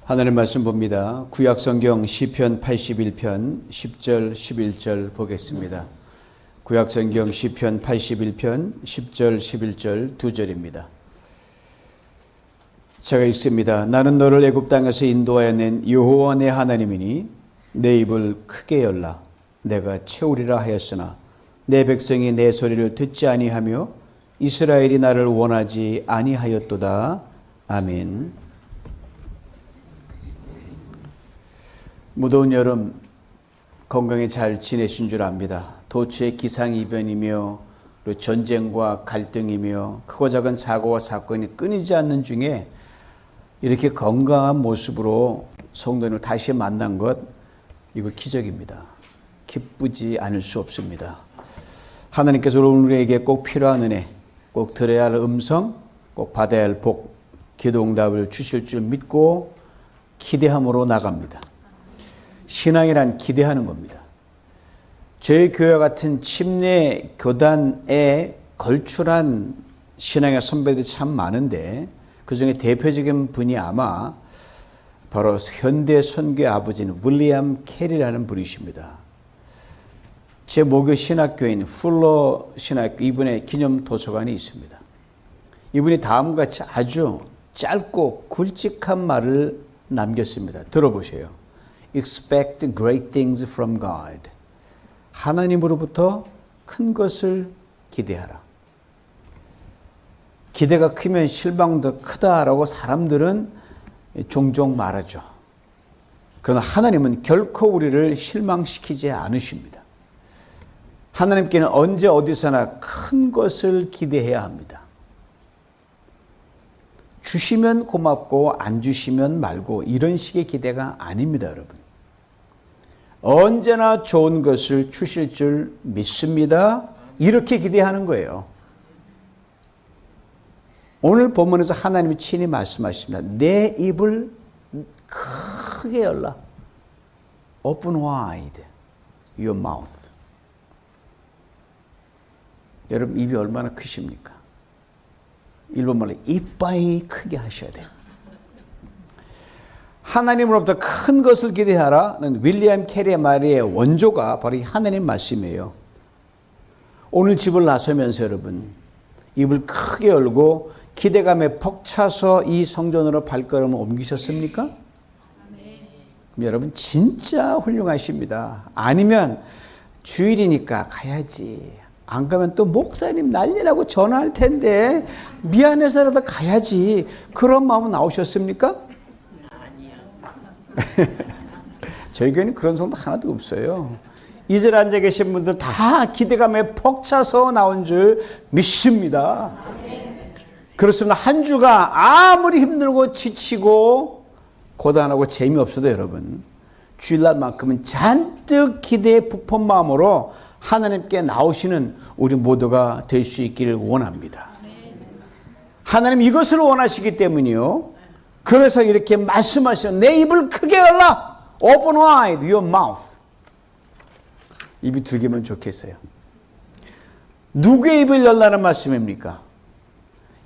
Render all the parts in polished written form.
하나님 말씀 봅니다. 구약성경 시편 81편 10절 11절 보겠습니다. 구약성경 시편 81편 10절 11절 두 절입니다. 제가 읽습니다. 나는 너를 애굽 땅에서 인도하여 낸 여호와 내 하나님이니 내 입을 크게 열라 내가 채우리라 하였으나 내 백성이 내 소리를 듣지 아니하며 이스라엘이 나를 원하지 아니하였도다. 아멘. 무더운 여름 건강히 잘 지내신 줄 압니다. 도처의 기상이변이며 전쟁과 갈등이며 크고 작은 사고와 사건이 끊이지 않는 중에 이렇게 건강한 모습으로 성도님을 다시 만난 것, 이거 기적입니다. 기쁘지 않을 수 없습니다. 하나님께서 우리에게 꼭 필요한 은혜, 꼭 들어야 할 음성, 꼭 받아야 할 복, 기도 응답을 주실 줄 믿고 기대함으로 나갑니다. 신앙이란 기대하는 겁니다. 저희 교회 같은 침례 교단에 걸출한 신앙의 선배들이 참 많은데 그중에 대표적인 분이 아마 바로 현대 선교의 아버지는 윌리엄 캐리라는 분이십니다. 제 모교 신학교인 풀러 신학교 이분의 기념 도서관이 있습니다. 이분이 다음과 같이 아주 짧고 굵직한 말을 남겼습니다. 들어보세요. Expect great things from God. 하나님으로부터 큰 것을 기대하라. 기대가 크면 실망도 크다라고 사람들은 종종 말하죠. 그러나 하나님은 결코 우리를 실망시키지 않으십니다. 하나님께는 언제 어디서나 큰 것을 기대해야 합니다. 주시면 고맙고 안 주시면 말고 이런 식의 기대가 아닙니다, 여러분. 언제나 좋은 것을 주실 줄 믿습니다. 이렇게 기대하는 거예요. 오늘 본문에서 하나님이 친히 말씀하십니다. 내 입을 크게 열라. Open wide your mouth. 여러분 입이 얼마나 크십니까? 일본말로 이빠이 크게 하셔야 돼요. 하나님으로부터 큰 것을 기대하라는 윌리엄 캐리의 말의 원조가 바로 이 하나님 말씀이에요. 오늘 집을 나서면서 여러분 입을 크게 열고 기대감에 벅차서 이 성전으로 발걸음을 옮기셨습니까? 그럼 여러분 진짜 훌륭하십니다. 아니면 주일이니까 가야지. 안 가면 또 목사님 난리라고 전화할 텐데 미안해서라도 가야지. 그런 마음은 나오셨습니까? 아니요. 저희 교회는 그런 성도 하나도 없어요. 이 자리에 앉아 계신 분들 다 기대감에 벅차서 나온 줄 믿습니다. 그렇습니다. 한 주가 아무리 힘들고 지치고 고단하고 재미없어도 여러분 주일날만큼은 잔뜩 기대에 부푼 마음으로 하나님께 나오시는 우리 모두가 될 수 있기를 원합니다. 하나님 이것을 원하시기 때문이요. 그래서 이렇게 말씀하시죠. 내 입을 크게 열라. Open wide your mouth. 입이 두 개면 좋겠어요. 누구의 입을 열라는 말씀입니까?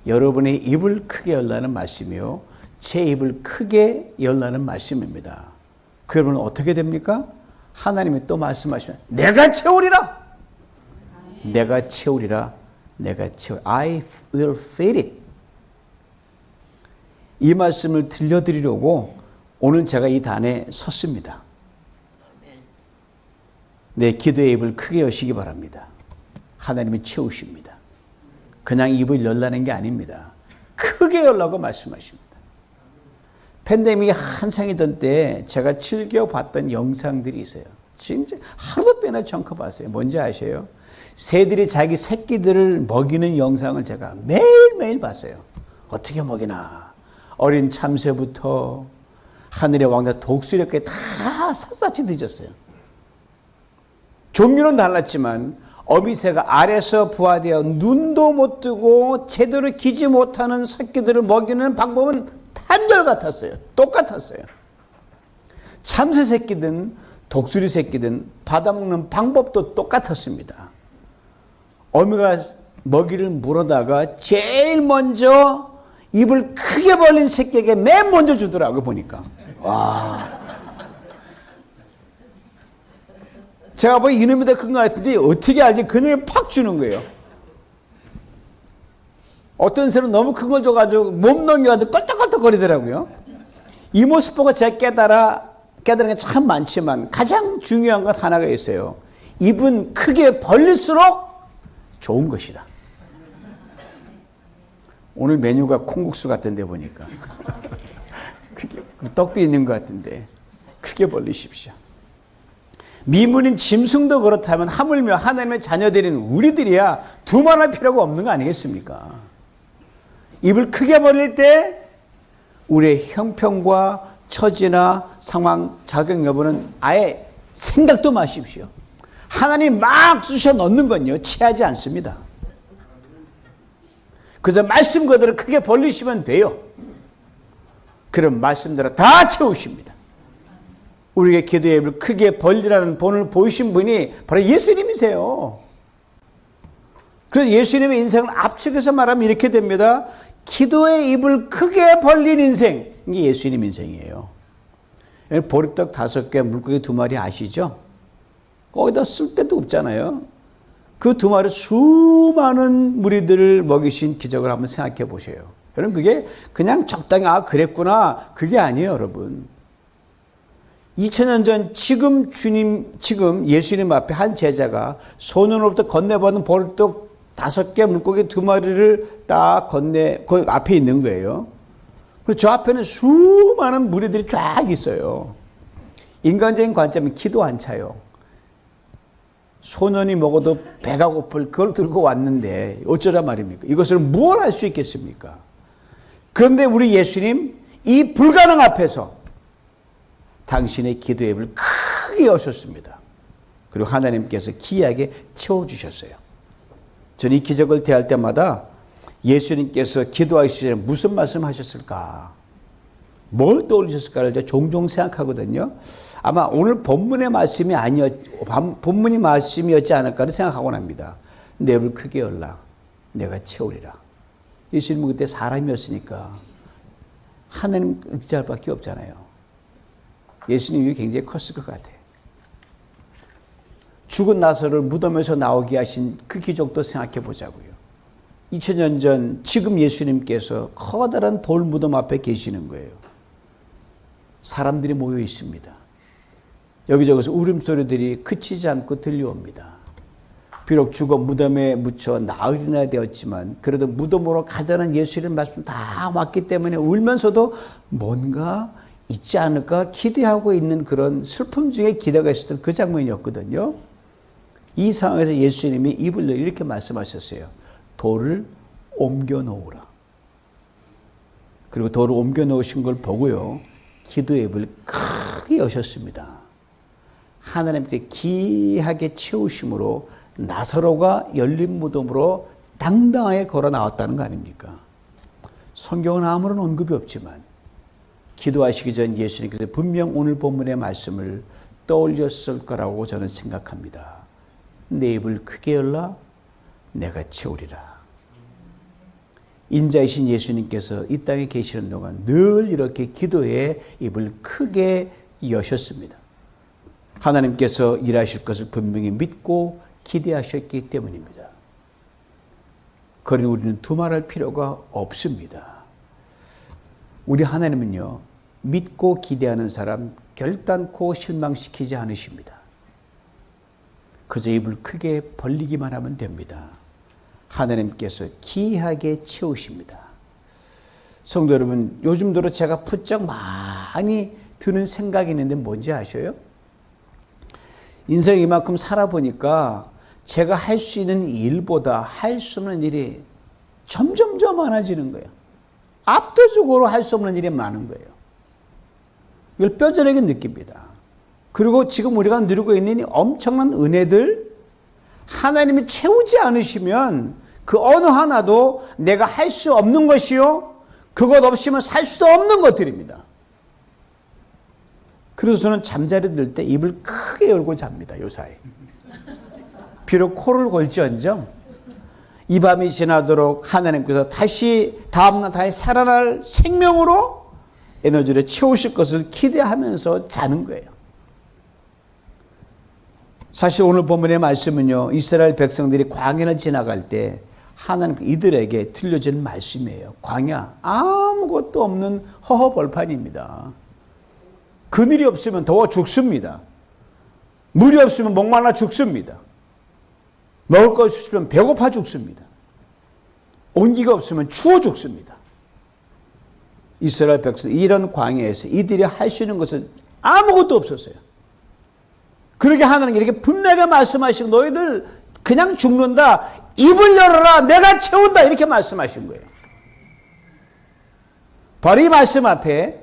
여러분의 입을 크게 열라는 말씀이요. 제 입을 크게 열라는 말씀입니다. 그러면 어떻게 됩니까? 하나님이 또 말씀하시면 내가 채우리라. 내가 채우리라. 내가 채우리라. I will feed it. 이 말씀을 들려드리려고 오늘 제가 이 단에 섰습니다. 내 기도의 입을 크게 여시기 바랍니다. 하나님이 채우십니다. 그냥 입을 열라는 게 아닙니다. 크게 열라고 말씀하십니다. 팬데믹이 한창이던 때 제가 즐겨봤던 영상들이 있어요. 진짜 하루도 빼나 정커 봤어요. 뭔지 아세요? 새들이 자기 새끼들을 먹이는 영상을 제가 매일매일 봤어요. 어떻게 먹이나. 어린 참새부터 하늘의 왕자 독수리까지 다 샅샅이 뒤졌어요. 종류는 달랐지만 어미새가 알에서 부화되어 눈도 못 뜨고 제대로 기지 못하는 새끼들을 먹이는 방법은 한결같았어요. 똑같았어요. 참새 새끼든 독수리 새끼든 받아먹는 방법도 똑같았습니다. 어미가 먹이를 물어다가 제일 먼저 입을 크게 벌린 새끼에게 맨 먼저 주더라고요, 보니까. 와. 제가 보기 이놈이 더 큰 것 같은데 어떻게 알지? 그놈이 팍 주는 거예요. 어떤 새는 너무 큰 걸 줘가지고 몸 넘겨가지고 껄떡껄떡 거리더라고요. 이 모습 보고 제가 깨달은 게 참 많지만 가장 중요한 것 하나가 있어요. 입은 크게 벌릴수록 좋은 것이다. 오늘 메뉴가 콩국수 같은데 보니까 떡도 있는 것 같은데 크게 벌리십시오. 미문인 짐승도 그렇다면 하물며 하나님의 자녀들인 우리들이야 두말할 필요가 없는 거 아니겠습니까? 입을 크게 벌릴 때 우리의 형편과 처지나 상황, 자격 여부는 아예 생각도 마십시오. 하나님 막 쑤셔 넣는 건요 취하지 않습니다. 그저 말씀 그대로 크게 벌리시면 돼요. 그런 말씀대로 다 채우십니다. 우리에게 기도의 입을 크게 벌리라는 본을 보이신 분이 바로 예수님이세요. 그래서 예수님의 인생을 압축해서 말하면 이렇게 됩니다. 기도의 입을 크게 벌린 인생, 이게 예수님 인생이에요. 보리떡 5개, 물고기 2마리 아시죠? 거기다 쓸 데도 없잖아요. 그 2마리 수많은 무리들을 먹이신 기적을 한번 생각해 보세요. 여러분 그게 그냥 적당히 그랬구나 그게 아니에요 여러분. 2000년 전 지금 예수님 앞에 한 제자가 소년으로부터 건네받은 보리떡 5개 물고기 2마리를 딱 그 앞에 있는 거예요. 그리고 저 앞에는 수많은 무리들이 쫙 있어요. 인간적인 관점은 기도 안 차요. 소년이 먹어도 배가 고플 그걸 들고 왔는데 어쩌자 말입니까? 이것을 무엇 할 수 있겠습니까? 그런데 우리 예수님 이 불가능 앞에서 당신의 기도의 입을 크게 여셨습니다. 그리고 하나님께서 기이하게 채워주셨어요. 저는 이 기적을 대할 때마다 예수님께서 기도하시기 전에 무슨 말씀하셨을까? 뭘 떠올리셨을까를 종종 생각하거든요. 아마 오늘 본문의 본문이 말씀이었지 않을까를 생각하곤 합니다. 내 입을 크게 열라. 내가 채우리라. 예수님은 그때 사람이었으니까 하나님 의지할 밖에 없잖아요. 예수님이 굉장히 컸을 것 같아요. 죽은 나사로를 무덤에서 나오게 하신 그 기적도 생각해 보자고요. 2000년 전 지금 예수님께서 커다란 돌 무덤 앞에 계시는 거예요. 사람들이 모여 있습니다. 여기저기서 울음소리들이 그치지 않고 들려옵니다. 비록 죽어 무덤에 묻혀 나흘이나 되었지만 그래도 무덤으로 가자는 예수님 말씀 다 왔기 때문에 울면서도 뭔가 있지 않을까 기대하고 있는 그런 슬픔 중에 기대가 있었던 그 장면이었거든요. 이 상황에서 예수님이 입을 이렇게 말씀하셨어요. 돌을 옮겨 놓으라. 그리고 돌을 옮겨 놓으신 걸 보고요. 기도의 입을 크게 여셨습니다. 하나님께 기이하게 채우심으로 나사로가 열린 무덤으로 당당하게 걸어 나왔다는 거 아닙니까? 성경은 아무런 언급이 없지만 기도하시기 전 예수님께서 분명 오늘 본문의 말씀을 떠올렸을 거라고 저는 생각합니다. 내 입을 크게 열라 내가 채우리라. 인자이신 예수님께서 이 땅에 계시는 동안 늘 이렇게 기도의 입을 크게 여셨습니다. 하나님께서 일하실 것을 분명히 믿고 기대하셨기 때문입니다. 그러니 우리는 두말할 필요가 없습니다. 우리 하나님은요, 믿고 기대하는 사람 결단코 실망시키지 않으십니다. 그저 입을 크게 벌리기만 하면 됩니다. 하나님께서 기이하게 채우십니다. 성도 여러분, 요즘 들어 제가 부쩍 많이 드는 생각이 있는데 뭔지 아셔요? 인생 이만큼 살아보니까 제가 할 수 있는 일보다 할 수 없는 일이 점점 많아지는 거예요. 압도적으로 할 수 없는 일이 많은 거예요. 이걸 뼈저리게 느낍니다. 그리고 지금 우리가 누리고 있는 이 엄청난 은혜들, 하나님이 채우지 않으시면 그 어느 하나도 내가 할 수 없는 것이요, 그것 없이면 살 수도 없는 것들입니다. 그래서 저는 잠자리 들 때 입을 크게 열고 잡니다. 요사이. 비록 코를 골지언정 이 밤이 지나도록 하나님께서 다시 다음날 다시 살아날 생명으로 에너지를 채우실 것을 기대하면서 자는 거예요. 사실 오늘 본문의 말씀은요, 이스라엘 백성들이 광야를 지나갈 때 하나님 이들에게 들려진 말씀이에요. 광야, 아무것도 없는 허허벌판입니다. 그늘이 없으면 더워 죽습니다. 물이 없으면 목말라 죽습니다. 먹을 것이 없으면 배고파 죽습니다. 온기가 없으면 추워 죽습니다. 이스라엘 백성 이런 광야에서 이들이 할 수 있는 것은 아무것도 없었어요. 그렇게 하나님께 이렇게 분명하게 말씀하시고 너희들 그냥 죽는다. 입을 열어라. 내가 채운다. 이렇게 말씀하신 거예요. 바로 이 말씀 앞에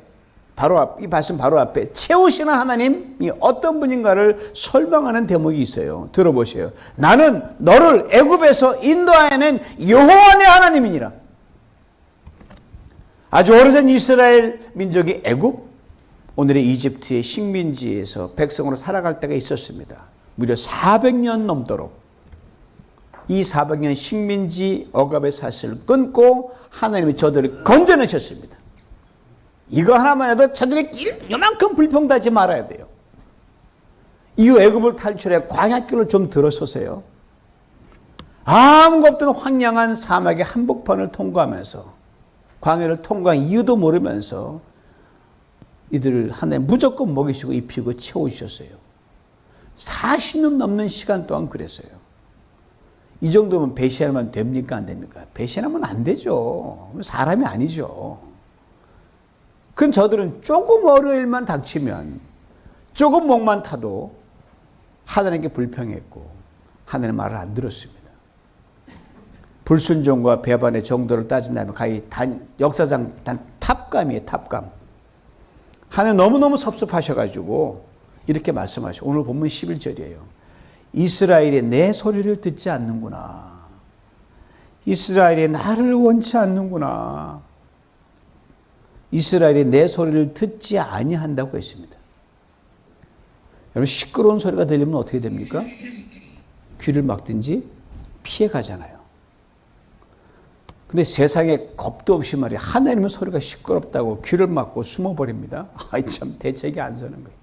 이 말씀 바로 앞에 채우시는 하나님이 어떤 분인가를 설명하는 대목이 있어요. 들어보세요. 나는 너를 애굽에서 인도하여낸 여호와 내 하나님이니라. 아주 오래전 이스라엘 민족이 애굽, 오늘의 이집트의 식민지에서 백성으로 살아갈 때가 있었습니다. 무려 400년 넘도록 이 400년 식민지 억압의 사실을 끊고 하나님이 저들을 건져내셨습니다. 이거 하나만 해도 저들이 요만큼 불평하지 말아야 돼요. 이후 애굽을 탈출해 광야길로 좀 들어서세요. 아무것도 없던 황량한 사막의 한복판을 통과하면서 광야를 통과한 이유도 모르면서 이들을 하나님 무조건 먹이시고 입히고 채우셨어요. 40년 넘는 시간 동안 그랬어요. 이 정도면 배신하면 됩니까? 안 됩니까? 배신하면 안 되죠. 사람이 아니죠. 그건 저들은 조금 어려움만 닥치면, 조금 목만 타도 하나님께 불평했고 하나님의 말을 안 들었습니다. 불순종과 배반의 정도를 따진다면 거의 역사상 단 탑감이에요. 탑감. 하나님 너무너무 섭섭하셔가지고 이렇게 말씀하시고, 오늘 본문 11절이에요. 이스라엘이 내 소리를 듣지 않는구나. 이스라엘이 나를 원치 않는구나. 이스라엘이 내 소리를 듣지 아니한다고 했습니다. 여러분, 시끄러운 소리가 들리면 어떻게 됩니까? 귀를 막든지 피해 가잖아요. 근데 세상에 겁도 없이 말이야, 하나님의 소리가 시끄럽다고 귀를 막고 숨어버립니다. 아이 참, 대책이 안 서는 거예요.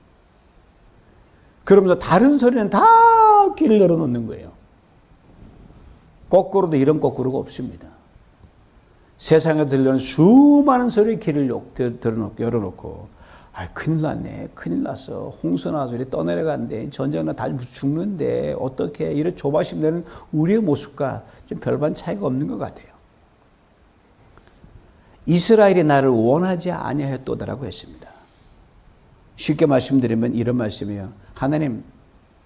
그러면서 다른 소리는 다 귀를 열어놓는 거예요. 거꾸로도 이런 거꾸로가 없습니다. 세상에 들려오는 수많은 소리에 귀를 열어놓고, 아, 큰일 났네, 큰일 났어, 홍수 나서 이렇게 떠내려간대, 전쟁 나 다 죽는데 어떻게, 이런 조바심 내는 우리의 모습과 좀 별반 차이가 없는 것 같아요. 이스라엘이 나를 원하지 아니하였도다라고 했습니다. 쉽게 말씀드리면 이런 말씀이에요. 하나님,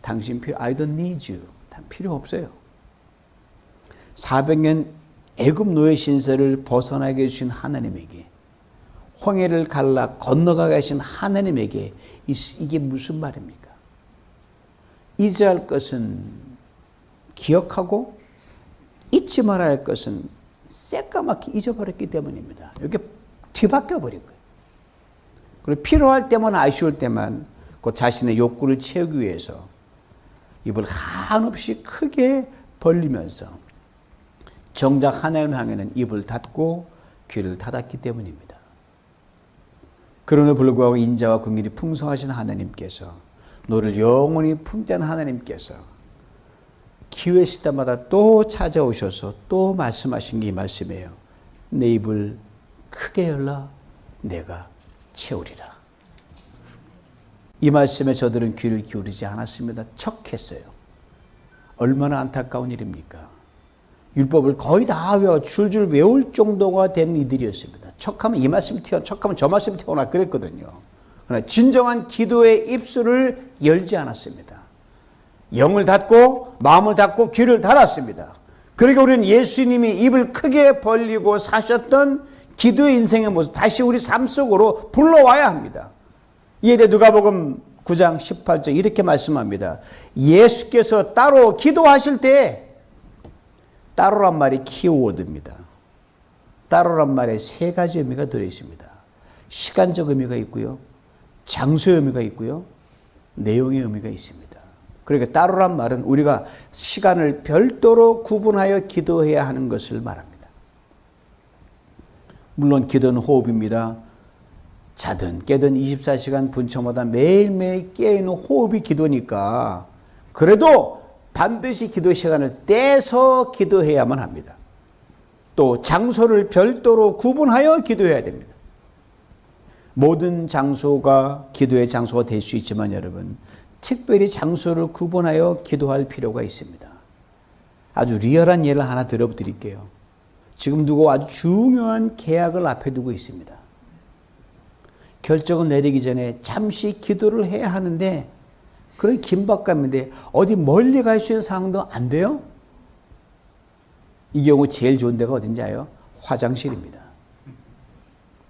당신 I don't need you. 필요 없어요. 400년 애굽 노예 신세를 벗어나게 해주신 하나님에게, 홍해를 갈라 건너가게 하신 하나님에게 이게 무슨 말입니까? 잊어야 할 것은 기억하고 잊지 말아야 할 것은 새까맣게 잊어버렸기 때문입니다. 이렇게 뒤바뀌어 버린 거예요. 그리고 필요할 때만, 아쉬울 때만 그 자신의 욕구를 채우기 위해서 입을 한없이 크게 벌리면서 정작 하나님 향해는 입을 닫고 귀를 닫았기 때문입니다. 그럼에도 불구하고 인자와 긍휼이 풍성하신 하나님께서, 너를 영원히 품자는 하나님께서 기회 시대마다 또 찾아오셔서 또 말씀하신 게 이 말씀이에요. 내 입을 크게 열라 내가 채우리라. 이 말씀에 저들은 귀를 기울이지 않았습니다. 척했어요. 얼마나 안타까운 일입니까? 율법을 거의 다 외워 줄줄 외울 정도가 된 이들이었습니다. 척하면 이 말씀이 척하면 저 말씀이 튀어나 그랬거든요. 그러나 진정한 기도의 입술을 열지 않았습니다. 영을 닫고 마음을 닫고 귀를 닫았습니다. 그러니까 우리는 예수님이 입을 크게 벌리고 사셨던 기도의 인생의 모습 다시 우리 삶 속으로 불러와야 합니다. 이에 대해 누가복음 9장 18절 이렇게 말씀합니다. 예수께서 따로 기도하실 때, 따로란 말이 키워드입니다. 따로란 말에 세 가지 의미가 들어있습니다. 시간적 의미가 있고요, 장소의 의미가 있고요, 내용의 의미가 있습니다. 그러니까 따로란 말은 우리가 시간을 별도로 구분하여 기도해야 하는 것을 말합니다. 물론 기도는 호흡입니다. 자든 깨든 24시간 분처마다 매일매일 깨어있는 호흡이 기도니까 그래도 반드시 기도 시간을 떼서 기도해야만 합니다. 또 장소를 별도로 구분하여 기도해야 됩니다. 모든 장소가 기도의 장소가 될 수 있지만 여러분, 특별히 장소를 구분하여 기도할 필요가 있습니다. 아주 리얼한 예를 하나 들어드릴게요. 지금 누구 아주 중요한 계약을 앞에 두고 있습니다. 결정을 내리기 전에 잠시 기도를 해야 하는데 그런 긴박감인데 어디 멀리 갈 수 있는 상황도 안 돼요? 이 경우 제일 좋은 데가 어딘지 아요? 화장실입니다.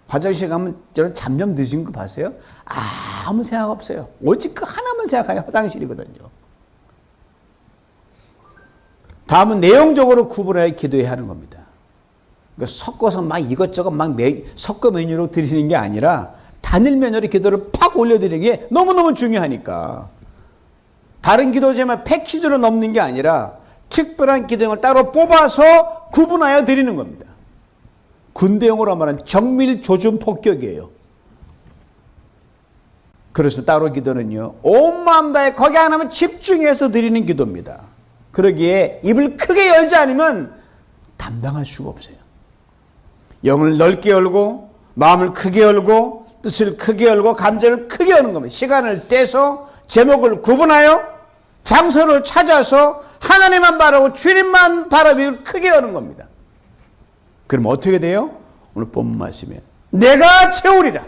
화장실 가면 저는 잡념 늦은 거 봤어요? 아무 생각 없어요. 오직 그 하나만 생각하는 화장실이거든요. 다음은 내용적으로 구분해 기도해야 하는 겁니다. 그러니까 섞어서 막 이것저것 막 섞어 메뉴로 드리는 게 아니라 단일 메뉴로 기도를 팍 올려드리는 게 너무너무 중요하니까. 다른 기도제만 패키지로 넘는 게 아니라 특별한 기도형을 따로 뽑아서 구분하여 드리는 겁니다. 군대용으로 말하면 정밀 조준 폭격이에요. 그래서 따로 기도는요, 온 마음 다해 거기 하나만 집중해서 드리는 기도입니다. 그러기에 입을 크게 열지 않으면 감당할 수가 없어요. 영을 넓게 열고 마음을 크게 열고 뜻을 크게 열고 감정을 크게 여는 겁니다. 시간을 떼서 제목을 구분하여 장소를 찾아서 하나님만 바라고 주님만 바라보고 크게 여는 겁니다. 그럼 어떻게 돼요? 오늘 본문 말씀에 내가 채우리라.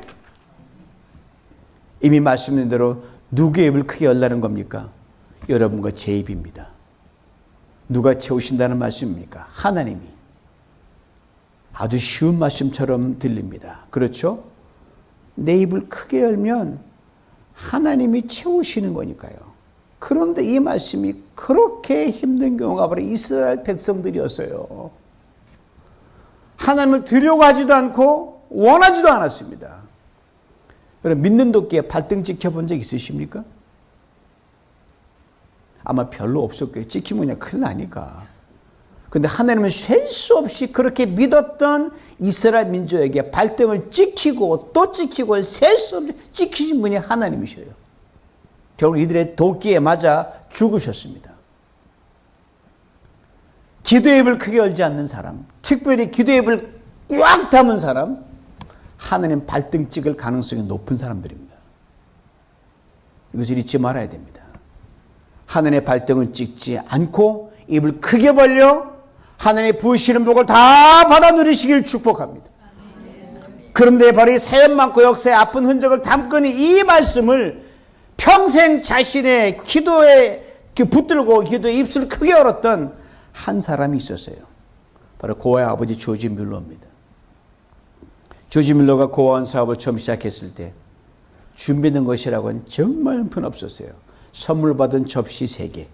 이미 말씀드린 대로 누구의 입을 크게 열라는 겁니까? 여러분과 제 입입니다. 누가 채우신다는 말씀입니까? 하나님이. 아주 쉬운 말씀처럼 들립니다. 그렇죠? 내 입을 크게 열면 하나님이 채우시는 거니까요. 그런데 이 말씀이 그렇게 힘든 경우가 바로 이스라엘 백성들이었어요. 하나님을 들여고 하지도 않고 원하지도 않았습니다. 여러분, 믿는 도끼에 발등 찍혀본 적 있으십니까? 아마 별로 없을 거예요. 찍히면 그냥 큰일 나니까. 근데 하나님은 셀 수 없이 그렇게 믿었던 이스라엘 민족에게 발등을 찍히고 또 찍히고 셀 수 없이 찍히신 분이 하나님이셔요. 결국 이들의 도끼에 맞아 죽으셨습니다. 기도의 입을 크게 열지 않는 사람, 특별히 기도의 입을 꽉 담은 사람, 하나님 발등 찍을 가능성이 높은 사람들입니다. 이것을 잊지 말아야 됩니다. 하나님의 발등을 찍지 않고 입을 크게 벌려 하나님의 부으시는 복을 다 받아 누리시길 축복합니다. 그런데 바로 이 사연 많고 역사의 아픈 흔적을 담고는 이 말씀을 평생 자신의 기도에 붙들고 기도의 입술을 크게 열었던 한 사람이 있었어요. 바로 고아의 아버지 조지 뮬러입니다. 조지 뮬러가 고아원 사업을 처음 시작했을 때 준비된 것이라고는 정말 형편없었어요. 선물 받은 접시 3개,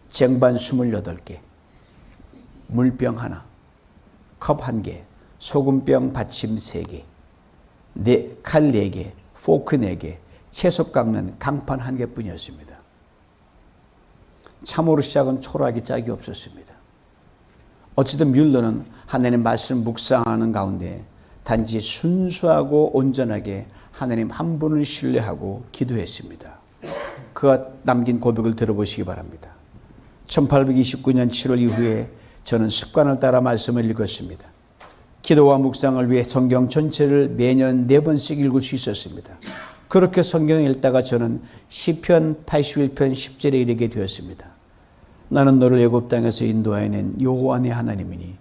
쟁반 28개, 물병 하나, 컵 1개, 소금병 받침 3개, 칼 4개, 포크 4개, 채소 깎는 강판 1개뿐이었습니다. 참으로 시작은 초라하기 짝이 없었습니다. 어찌든 뮬러는 하나님 말씀 묵상하는 가운데 단지 순수하고 온전하게 하나님 한 분을 신뢰하고 기도했습니다. 그가 남긴 고백을 들어보시기 바랍니다. 1829년 7월 이후에 저는 습관을 따라 말씀을 읽었습니다. 기도와 묵상을 위해 성경 전체를 매년 4번씩 읽을 수 있었습니다. 그렇게 성경을 읽다가 저는 시편 81편 10절에 이르게 되었습니다. 나는 너를 애굽 땅에서 인도하여낸 여호와 네 하나님이니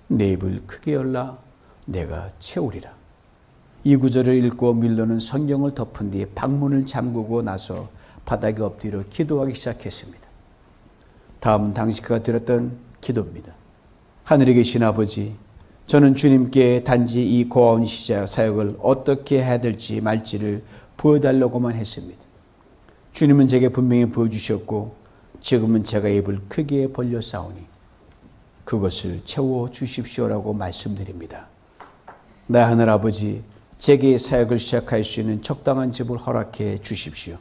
내 입을 크게 열라 내가 채우리라. 이 구절을 읽고 뮬러는 성경을 덮은 뒤에 방문을 잠그고 나서 바닥에 엎드려 기도하기 시작했습니다. 다음은 당시 그가 드렸던 기도입니다. 하늘에 계신 아버지, 저는 주님께 단지 이 고아원 시작 사역을 어떻게 해야 될지 말지를 보여달라고만 했습니다. 주님은 제게 분명히 보여주셨고 지금은 제가 입을 크게 벌려 싸우니 그것을 채워주십시오라고 말씀드립니다. 나 하늘 아버지, 제게 사역을 시작할 수 있는 적당한 집을 허락해 주십시오.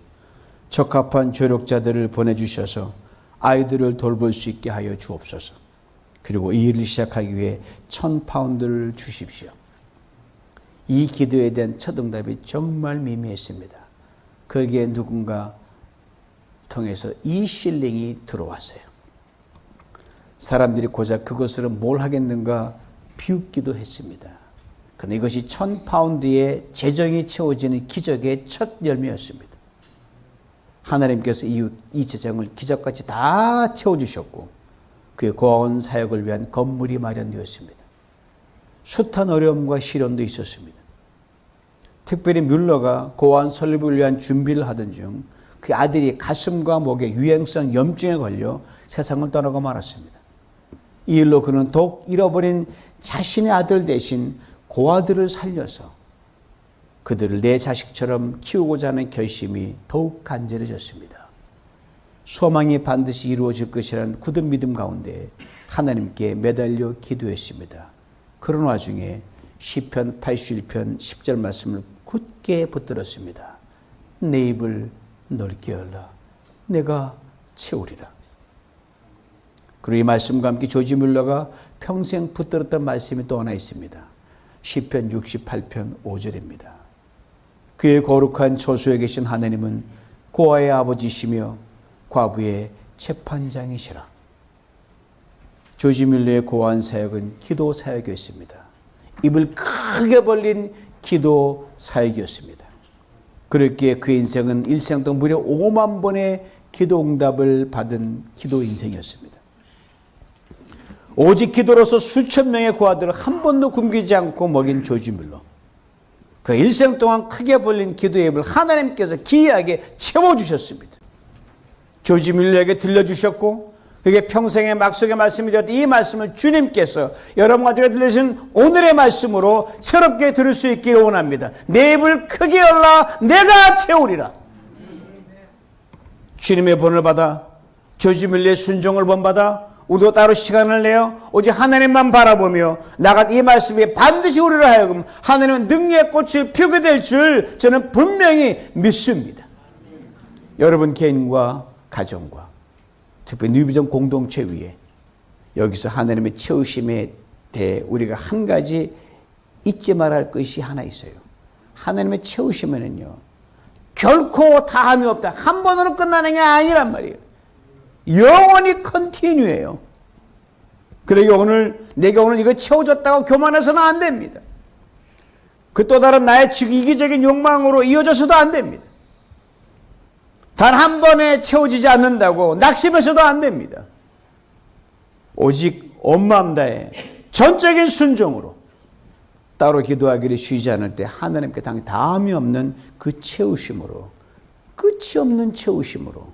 적합한 조력자들을 보내주셔서 아이들을 돌볼 수 있게 하여 주옵소서. 그리고 이 일을 시작하기 위해 1000파운드를 주십시오. 이 기도에 대한 첫 응답이 정말 미미했습니다. 거기에 누군가 통해서 이 실링이 들어왔어요. 사람들이 고작 그것으로 뭘 하겠는가 비웃기도 했습니다. 그러나 이것이 1000파운드의 재정이 채워지는 기적의 첫 열매였습니다. 하나님께서 이 재정을 기적같이 다 채워주셨고 그의 고아원 사역을 위한 건물이 마련되었습니다. 숱한 어려움과 시련도 있었습니다. 특별히 뮬러가 고아원 설립을 위한 준비를 하던 중 그 아들이 가슴과 목에 유행성 염증에 걸려 세상을 떠나고 말았습니다. 이 일로 그는 더욱 잃어버린 자신의 아들 대신 고아들을 살려서 그들을 내 자식처럼 키우고자 하는 결심이 더욱 간절해졌습니다. 소망이 반드시 이루어질 것이라는 굳은 믿음 가운데 하나님께 매달려 기도했습니다. 그런 와중에 시편 81편 10절 말씀을 굳게 붙들었습니다. 내 입을 넓게 열라 내가 채우리라. 그리고 이 말씀과 함께 조지 뮬러가 평생 붙들었던 말씀이 또 하나 있습니다. 시편 68편 5절입니다. 그의 거룩한 처소에 계신 하나님은 고아의 아버지시며 과부의 재판장이시라. 조지 뮬러의 고아원 사역은 기도 사역이었습니다. 입을 크게 벌린 기도 사역이었습니다. 그렇기에 그의 인생은 일생 동안 무려 5만 번의 기도 응답을 받은 기도 인생이었습니다. 오직 기도로서 수천 명의 고아들을 한 번도 굶기지 않고 먹인 조지 뮬러. 그 일생 동안 크게 벌린 기도의 입을 하나님께서 기이하게 채워주셨습니다. 조지 뮬러에게 들려주셨고 그게 평생의 막속의 말씀이 되었던 이 말씀을 주님께서 여러분 가지고 들려주신 오늘의 말씀으로 새롭게 들을 수 있기를 원합니다. 내 입을 크게 열라 내가 채우리라. 주님의 본을 받아 조지 뮬러의 순종을 본받아 우리도 따로 시간을 내어 오직 하나님만 바라보며 나간 이 말씀이 반드시 우리를 하여금 하나님은 능력의 꽃을 피우게 될 줄 저는 분명히 믿습니다. 여러분 개인과 가정과 특히 뉴비전 공동체 위에 여기서 하나님의 채우심에 대해 우리가 한 가지 잊지 말아야 할 것이 하나 있어요. 하나님의 채우심에는요 결코 다함이 없다. 한 번으로 끝나는 게 아니란 말이에요. 영원히 컨티뉴해요. 그러게 내가 오늘 이거 채워줬다고 교만해서는 안 됩니다. 그 또 다른 나의 이기적인 욕망으로 이어져서도 안 됩니다. 단 한 번에 채워지지 않는다고 낙심해서도 안 됩니다. 오직 온 마음 다해 전적인 순종으로 따로 기도하기를 쉬지 않을 때 하나님께 당연히 다함이 없는 그 채우심으로 끝이 없는 채우심으로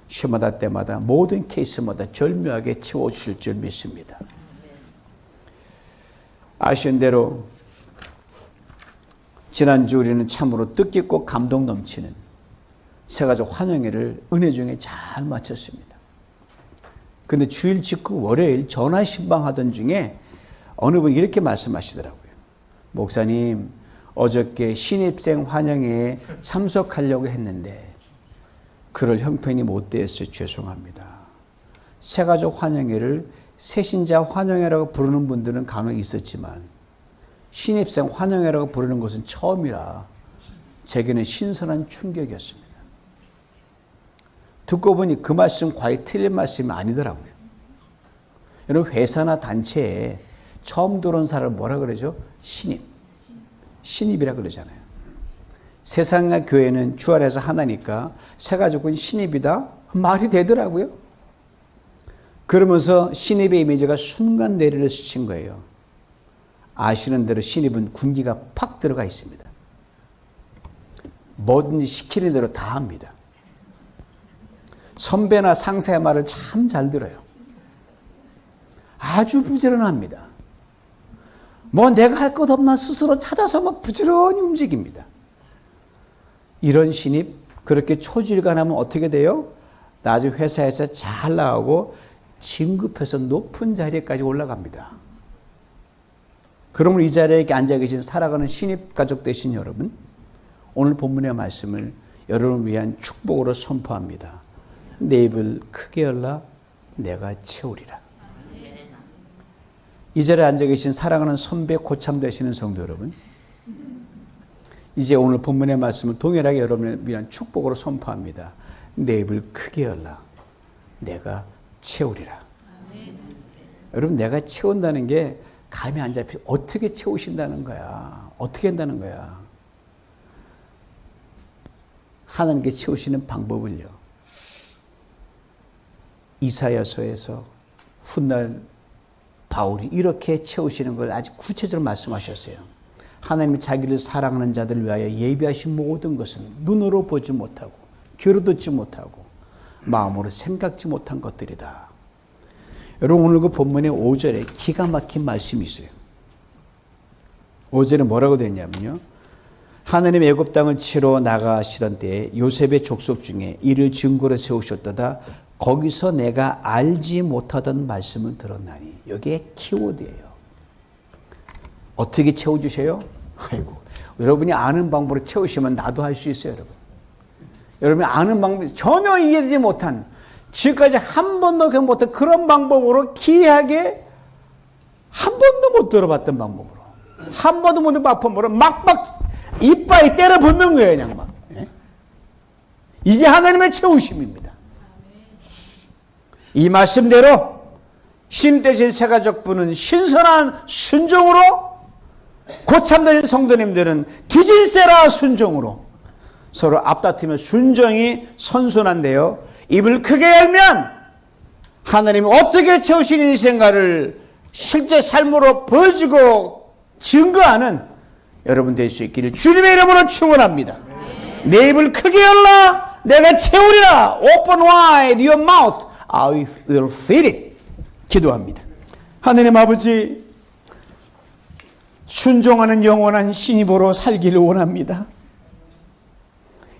시마다 때마다 모든 케이스마다 절묘하게 채워주실 줄 믿습니다. 아시는 대로 지난주 우리는 참으로 뜻깊고 감동 넘치는 세가족 환영회를 은혜 중에 잘 마쳤습니다. 그런데 주일 직후 월요일 전화 신방하던 중에 어느 분이 이렇게 말씀하시더라고요. 목사님, 어저께 신입생 환영회에 참석하려고 했는데 그럴 형편이 못 되었어요. 죄송합니다. 세가족 환영회를 새신자 환영회라고 부르는 분들은 간혹 있었지만 신입생 환영회라고 부르는 것은 처음이라 제게는 신선한 충격이었습니다. 듣고 보니 그 말씀 과히 틀린 말씀이 아니더라고요. 여러분 회사나 단체에 처음 들어온 사람을 뭐라 그러죠? 신입이라 그러잖아요. 세상과 교회는 주 안에서 하나니까 새가족은 신입이다? 말이 되더라고요. 그러면서 신입의 이미지가 순간 내리를 스친 거예요. 아시는 대로 신입은 군기가 팍 들어가 있습니다. 뭐든지 시키는 대로 다 합니다. 선배나 상사의 말을 참 잘 들어요. 아주 부지런합니다. 뭐 내가 할 것 없나 스스로 찾아서 막 부지런히 움직입니다. 이런 신입 그렇게 초질간하면 어떻게 돼요? 나중에 회사에서 잘 나가고 진급해서 높은 자리까지 올라갑니다. 그러면 이 자리에 앉아 계신 살아가는 신입 가족 되신 여러분, 오늘 본문의 말씀을 여러분을 위한 축복으로 선포합니다. 내 입을 크게 열라 내가 채우리라. 이 자리에 앉아 계신 사랑하는 선배 고참 되시는 성도 여러분, 이제 오늘 본문의 말씀을 동일하게 여러분을 위한 축복으로 선포합니다. 내 입을 크게 열라. 내가 채우리라. 여러분, 내가 채운다는 게 감이 안 잡혀. 어떻게 채우신다는 거야? 어떻게 한다는 거야? 하나님께 채우시는 방법을요, 이사야서에서 훗날 바울이 이렇게 채우시는 걸 아주 구체적으로 말씀하셨어요. 하나님이 자기를 사랑하는 자들을 위하여 예비하신 모든 것은 눈으로 보지 못하고 귀로 듣지 못하고 마음으로 생각지 못한 것들이다. 여러분, 오늘 그 본문의 5절에 기가 막힌 말씀이 있어요. 5절에 뭐라고 되어 있냐면요, 하나님 애굽 땅을 치러 나가시던 때에 요셉의 족속 중에 이를 증거로 세우셨도다. 거기서 내가 알지 못하던 말씀을 들었나니. 여기에 키워드예요. 어떻게 채워주세요? 아이고, 여러분이 아는 방법으로 채우시면 나도 할 수 있어요, 여러분. 여러분이 아는 방법이 전혀 이해되지 못한, 지금까지 한 번도 못한 그런 방법으로 기이하게 한 번도 못 들어봤던 방법으로, 한 번도 못 들어봤던 방법으로 막막 이빨이 때려 붙는 거예요, 그냥 막. 이게 하나님의 채우심입니다. 이 말씀대로 신 대신 새가족부는 신선한 순종으로, 고참된 성도님들은 뒤질세라 순종으로 서로 앞다투며 순종이 선순한데요, 입을 크게 열면 하나님이 어떻게 채우신 인생가를 실제 삶으로 보여주고 증거하는 여러분 될 수 있기를 주님의 이름으로 축원합니다. 내 입을 크게 열라. 내가 채우리라. Open wide your mouth. I will fill it. 기도합니다. 하나님 아버지, 순종하는 영원한 신입으로 살기를 원합니다.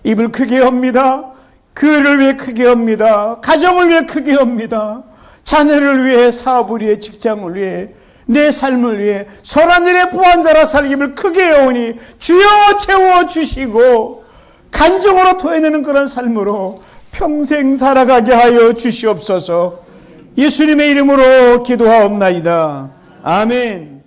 입을 크게 엽니다. 교회를 위해 크게 엽니다. 가정을 위해 크게 엽니다. 자녀를 위해, 사업을 위해, 직장을 위해, 내 삶을 위해 선한 일에 부한자라 살기를 크게 여오니 주여 채워주시고 간증으로 토해내는 그런 삶으로 평생 살아가게 하여 주시옵소서. 예수님의 이름으로 기도하옵나이다. 아멘.